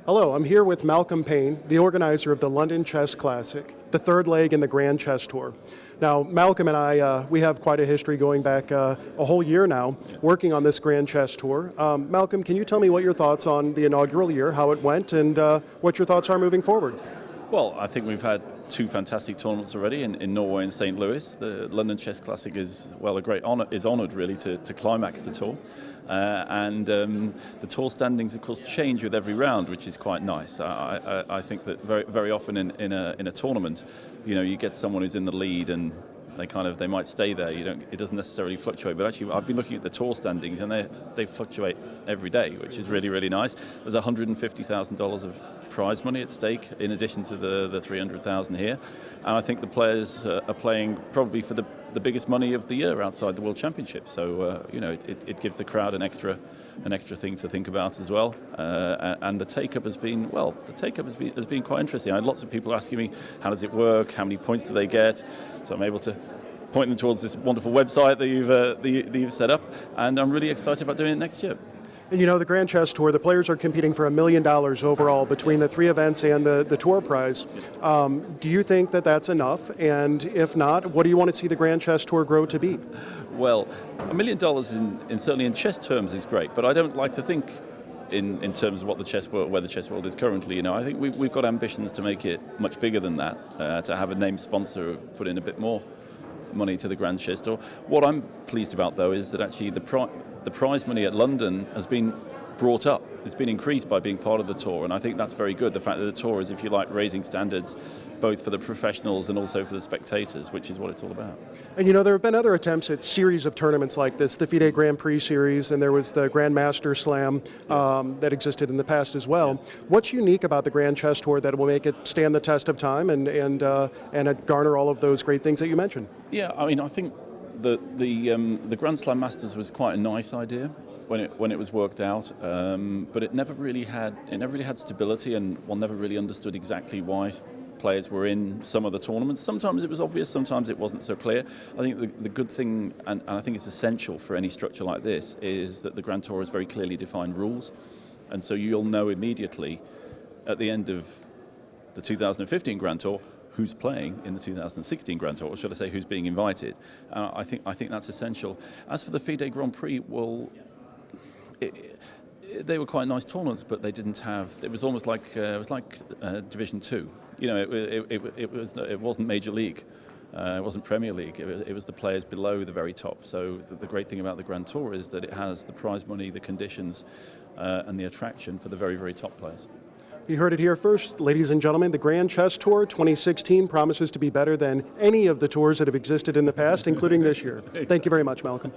Hello, I'm here with Malcolm Pein, the organizer of the London Chess Classic, the third leg in the Grand Chess Tour. Now, Malcolm and I, we have quite a history going back a whole year now, working on this Grand Chess Tour. Malcolm, can you tell me what your thoughts on the inaugural year, how it went, and what your thoughts are moving forward? Well, I think we've had two fantastic tournaments already in Norway and St. Louis. The London Chess Classic is, well, a great honor, is honoured really to climax the tour. The tour standings, of course, change with every round, which is quite nice. I think that very often in a tournament, you know, you get someone who's in the lead and they might stay there. It doesn't necessarily fluctuate. But actually, I've been looking at the tour standings, and they fluctuate every day, which is really, really nice. There's $150,000 of prize money at stake, in addition to the $300,000 here. And I think the players are playing probably for the biggest money of the year outside the World Championship. So it gives the crowd an extra thing to think about as well. And the take-up has been has been quite interesting. I had lots of people asking me, how does it work? How many points do they get? So I'm able to point them towards this wonderful website that you've set up, and I'm really excited about doing it next year. And you know, the Grand Chess Tour, the players are competing for $1 million overall between the three events and the tour prize. Do you think that that's enough? And if not, what do you want to see the Grand Chess Tour grow to be? Well, $1 million certainly in chess terms is great, but I don't like to think in terms of where the chess world is currently. You know, I think we've got ambitions to make it much bigger than that, to have a named sponsor put in a bit more money to the Grand Chess Tour. What I'm pleased about, though, is that actually the prize money at London has been brought up. It's been increased by being part of the tour, and I think that's very good. The fact that the tour is, if you like, raising standards both for the professionals and also for the spectators, which is what it's all about. And you know, there have been other attempts at series of tournaments like this, the FIDE Grand Prix series, and there was the Grandmaster Slam that existed in the past as well. Yes. What's unique about the Grand Chess Tour that will make it stand the test of time and garner all of those great things that you mentioned? Yeah, I mean, I think the Grand Slam Masters was quite a nice idea when it was worked out, but it never really had stability, and one never really understood exactly why players were in some of the tournaments. Sometimes it was obvious, sometimes it wasn't so clear. I think the good thing, and I think it's essential for any structure like this, is that the Grand Tour has very clearly defined rules, and so you'll know immediately at the end of the 2015 Grand Tour who's playing in the 2016 Grand Tour, or should I say who's being invited. I think that's essential. As for the FIDE Grand Prix, well, they were quite nice tournaments, but they didn't have. It was almost like Division 2. You know, it wasn't Major League. It wasn't Premier League. It was the players below the very top. So the great thing about the Grand Tour is that it has the prize money, the conditions, and the attraction for the very, very top players. You heard it here first, ladies and gentlemen. The Grand Chess Tour 2016 promises to be better than any of the tours that have existed in the past, including this year. Thank you very much, Malcolm.